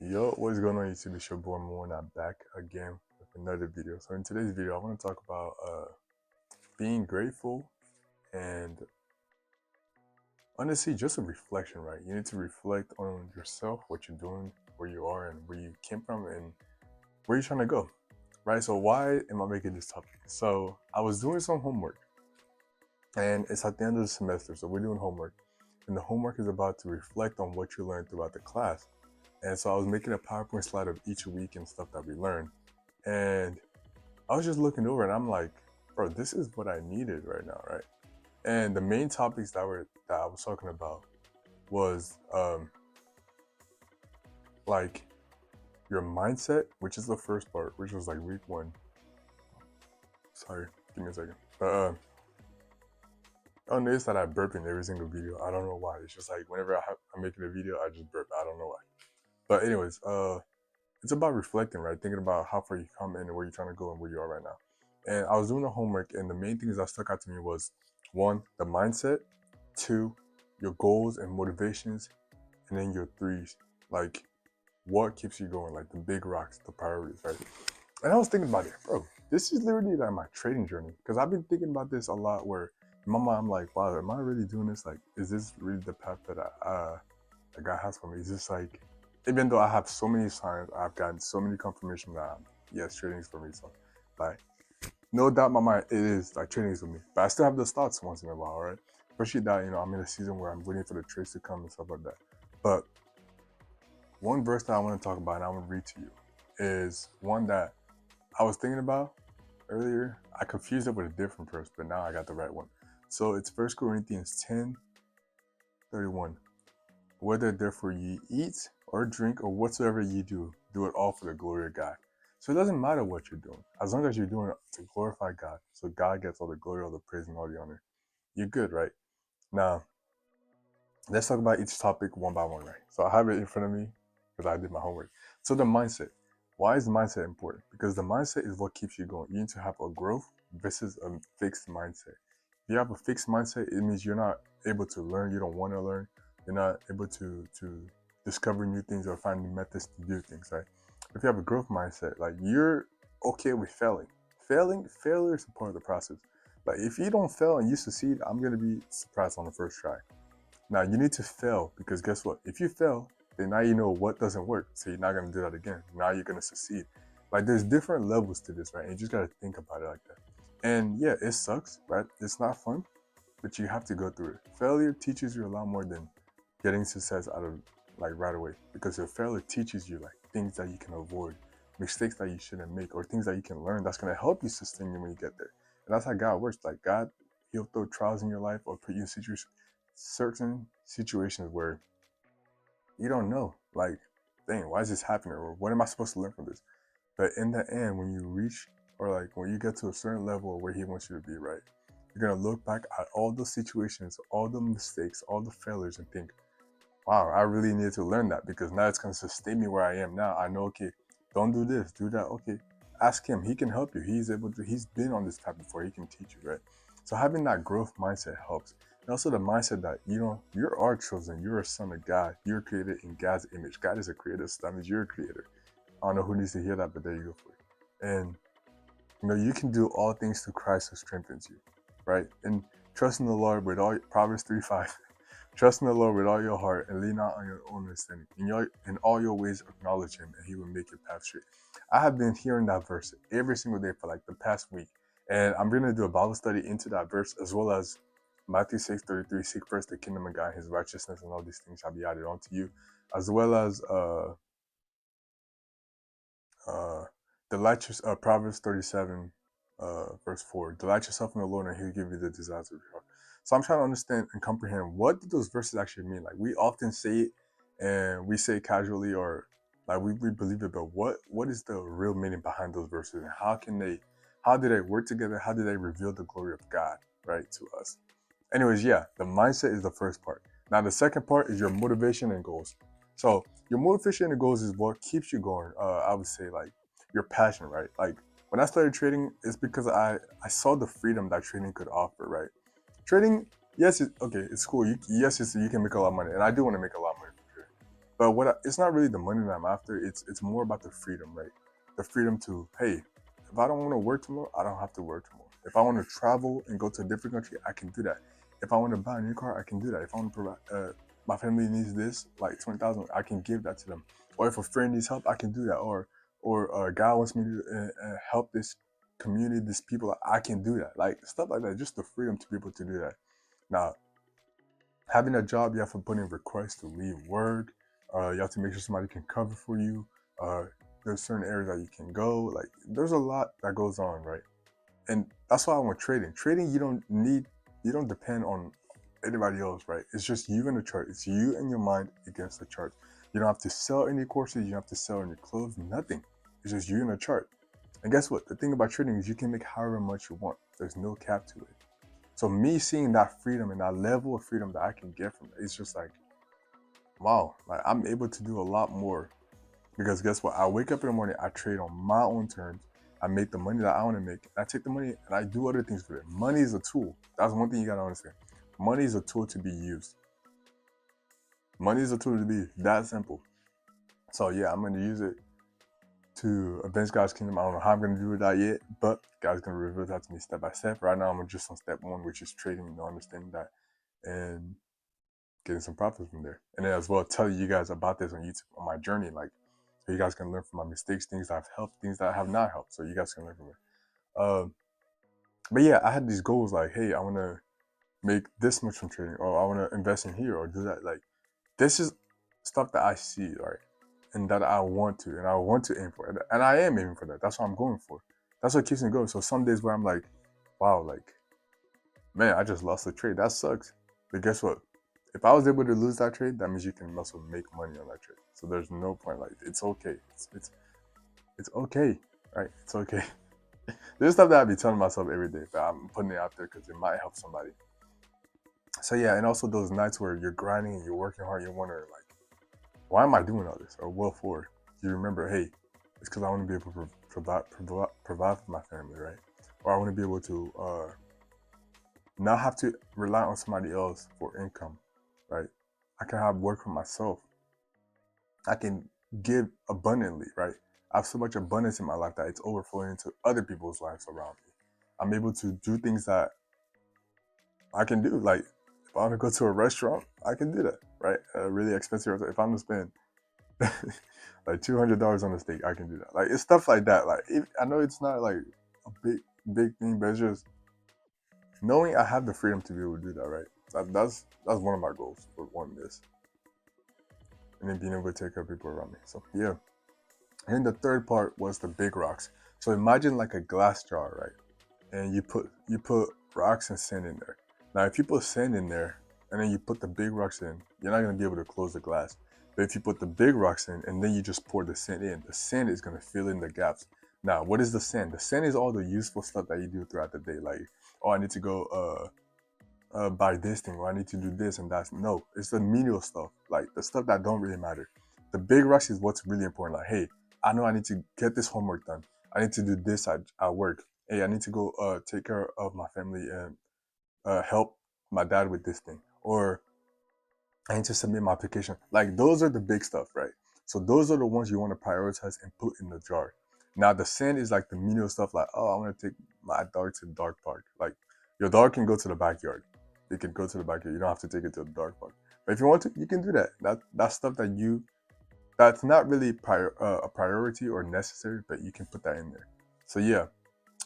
Yo, what's going on YouTube? It's your boy Moon. I'm back again with another video. So in today's video, I want to talk about being grateful and honestly just a reflection, right? You need to reflect on yourself, what you're doing, where you are, and where you came from, and where you're trying to go, right? So why am I making this topic? So I was doing some homework, and it's at the end of the semester, so we're doing homework, and the homework is about to reflect on what you learned throughout the class. And so I was making a PowerPoint slide of each week and stuff that we learned. And I was just looking over and I'm like, bro, this is what I needed right now, right? And the main topics that I was talking about was like your mindset, which is the first part, which was like week one. Sorry, give me a second. But I noticed that I burp in every single video. I don't know why. It's just like whenever I'm making a video, I just burp. I don't know why. But anyways, it's about reflecting, right? Thinking about how far you come and where you're trying to go and where you are right now. And I was doing the homework, and the main things that stuck out to me was one, the mindset, two, your goals and motivations, and then your threes, like what keeps you going, like the big rocks, the priorities, right? And I was thinking about it, bro. This is literally like my trading journey because I've been thinking about this a lot. Where in my mind, I'm like, wow, am I really doing this? Like, is this really the path that God has for me? Is this like, even though I have so many signs, I've gotten so many confirmation that yes, trading is for me. So, like, no doubt in my mind, it is like trading is for me. But I still have those thoughts once in a while, right? Especially that I'm in a season where I'm waiting for the trades to come and stuff like that. But one verse that I want to talk about and I want to read to you is one that I was thinking about earlier. I confused it with a different verse, but now I got the right one. So it's 1 Corinthians 10:31. Whether therefore ye eat or drink or whatsoever ye do it all for the glory of God. So it doesn't matter what you're doing, as long as you're doing it to glorify God. So God gets all the glory, all the praise, and all the honor. You're good, right? Now, let's talk about each topic one by one, right? So I have it in front of me because I did my homework. So the mindset. Why is mindset important? Because the mindset is what keeps you going. You need to have a growth versus a fixed mindset. If you have a fixed mindset, it means you're not able to learn. You don't want to learn. You're not able to discover new things or find new methods to do things, right? If you have a growth mindset, like you're okay with failing. Failure is a part of the process. Like if you don't fail and you succeed, I'm gonna be surprised on the first try. Now you need to fail because guess what? If you fail, then now you know what doesn't work. So you're not gonna do that again. Now you're gonna succeed. Like there's different levels to this, right? And you just gotta think about it like that. And yeah, it sucks, right? It's not fun, but you have to go through it. Failure teaches you a lot more than getting success out of like right away. Because your failure teaches you like things that you can avoid, mistakes that you shouldn't make, or things that you can learn that's gonna help you sustain you when you get there. And that's how God works. Like God, He'll throw trials in your life or put you in certain situations where you don't know, like, dang, why is this happening? Or what am I supposed to learn from this? But in the end, when you reach or like when you get to a certain level where he wants you to be, right, you're gonna look back at all those situations, all the mistakes, all the failures, and think, wow, I really need to learn that because now it's gonna sustain me where I am now. I know, okay, don't do this, do that. Okay, ask him. He can help you. He's able to. He's been on this path before. He can teach you, right? So having that growth mindset helps. And also the mindset that you are chosen. You're a son of God. You're created in God's image. God is a creator, so that means you're a creator. I don't know who needs to hear that, but there you go for it. And you can do all things through Christ who strengthens you, right? And trust in the Lord with all Proverbs 3:5. Trust in the Lord with all your heart and lean not on your own understanding. In all your ways acknowledge him and he will make your path straight. I have been hearing that verse every single day for like the past week. And I'm gonna do a Bible study into that verse as well as Matthew 6:33, seek first the kingdom of God, his righteousness, and all these things shall be added onto you, as well as uh Proverbs 37, verse 4. Delight yourself in the Lord and he'll give you the desires of your heart. So I'm trying to understand and comprehend what do those verses actually mean. Like we often say it and we say it casually or like we believe it, but what is the real meaning behind those verses and how do they work together? How do they reveal the glory of God, right, to us? Anyways, yeah, the mindset is the first part. Now the second part is your motivation and goals. So your motivation and goals is what keeps you going. I would say like your passion, right? Like when I started trading, it's because I saw the freedom that trading could offer, right? Trading, yes, okay, it's cool. Yes, you can make a lot of money, and I do want to make a lot of money from trading. But it's not really the money that I'm after. It's more about the freedom, right? The freedom to, hey, if I don't want to work tomorrow, I don't have to work tomorrow. If I want to travel and go to a different country, I can do that. If I want to buy a new car, I can do that. If I want to provide, my family needs this, like 20,000, I can give that to them. Or if a friend needs help, I can do that. Or a guy wants me to help this community, these people, I can do that. Like stuff like that. Just the freedom to be able to do that. Now, having a job, you have to put in requests to leave work. You have to make sure somebody can cover for you. There's certain areas that you can go. Like there's a lot that goes on, right? And that's why I want trading. Trading, you don't depend on anybody else, right? It's just you and the chart. It's you and your mind against the chart. You don't have to sell any courses. You don't have to sell any clothes. Nothing. It's just you and the chart. And guess what? The thing about trading is you can make however much you want. There's no cap to it. So me seeing that freedom and that level of freedom that I can get from it, it's just like, wow, like I'm able to do a lot more. Because guess what? I wake up in the morning, I trade on my own terms. I make the money that I want to make. I take the money and I do other things with it. Money is a tool. That's one thing you gotta understand. Money is a tool to be used. Money is a tool to be that simple. So yeah, I'm gonna use it to advance God's kingdom. I don't know how I'm gonna do that yet, but God's gonna reveal that to me step by step. Right now, I'm just on step one, which is trading, understanding that and getting some profits from there. And then as well, tell you guys about this on YouTube on my journey, like so you guys can learn from my mistakes, things that have helped, things that have not helped. So you guys can learn from it. But yeah, I had these goals like, hey, I want to make this much from trading, or I want to invest in here, or do that. Like this is stuff that I see, right, and that I want to, and I want to aim for, and I am aiming for that. That's what I'm going for. That's what keeps me going. So some days where I'm like, wow, like, man, I just lost the trade. That sucks. But guess what? If I was able to lose that trade, that means you can also make money on that trade. So there's no point. Like it's okay. It's okay, right? It's okay. There's stuff that I be telling myself every day, but I'm putting it out there because it might help somebody. So yeah, and also those nights where you're grinding and you're working hard, you're wondering like, why am I doing all this, or what for? You remember, hey, it's because I want to be able to provide for my family, right? Or I want to be able to not have to rely on somebody else for income, right? I can have work for myself. I can give abundantly, right? I have so much abundance in my life that it's overflowing into other people's lives around me. I'm able to do things that I can do. Like if I want to go to a restaurant, I can do that, right? A really expensive restaurant. If I'm to spend like $200 on a steak, I can do that. Like it's stuff like that. Like I know it's not like a big thing, but it's just knowing I have the freedom to be able to do that, right? That's one of my goals for one this, and then being able to take care of people around me. So yeah. And then the third part was the big rocks. So imagine like a glass jar, right? And you put rocks and sand in there. Now, if you put sand in there and then you put the big rocks in, you're not gonna be able to close the glass. But if you put the big rocks in and then you just pour the sand in, the sand is gonna fill in the gaps. Now, what is the sand? The sand is all the useful stuff that you do throughout the day. Like, oh, I need to go buy this thing, or I need to do this and that. No, it's the menial stuff, like the stuff that don't really matter. The big rocks is what's really important. Like, hey, I know I need to get this homework done. I need to do this at work. Hey, I need to go take care of my family and help my dad with this thing. Or I need to submit my application. Like those are the big stuff, right? So those are the ones you want to prioritize and put in the jar. Now the sand is like the menial stuff, like, oh, I want to take my dog to the dog park. Like your dog can go to the backyard. It can go to the backyard. You don't have to take it to the dog park. But if you want to, you can do that. That's stuff that's not really a priority or necessary, but you can put that in there. So yeah,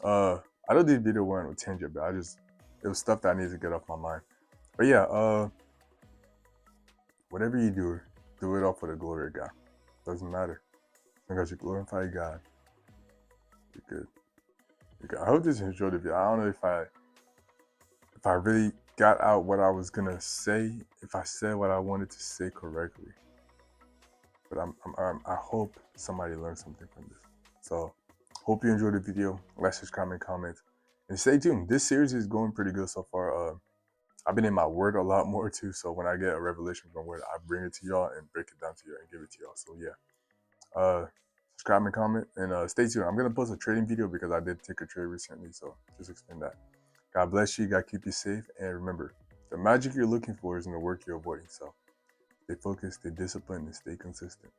I know this video went on a tangent, but it was stuff that I needed to get off my mind. But yeah, whatever you do it all for the glory of God. Doesn't matter. As long as you glorify God, you're good. You're good. I hope this enjoyed the video. I don't know if I really got out what I was gonna say, if I said what I wanted to say correctly. But I hope somebody learned something from this. So hope you enjoyed the video. Like, subscribe, and comment. And stay tuned. This series is going pretty good so far. I've been in my word a lot more too. So when I get a revelation from word, I bring it to y'all and break it down to you and give it to y'all. So yeah. Subscribe and comment and stay tuned. I'm gonna post a trading video because I did take a trade recently. So just explain that. God bless you. God keep you safe. And remember, the magic you're looking for is in the work you're avoiding. So Stay focused, stay disciplined, and stay consistent.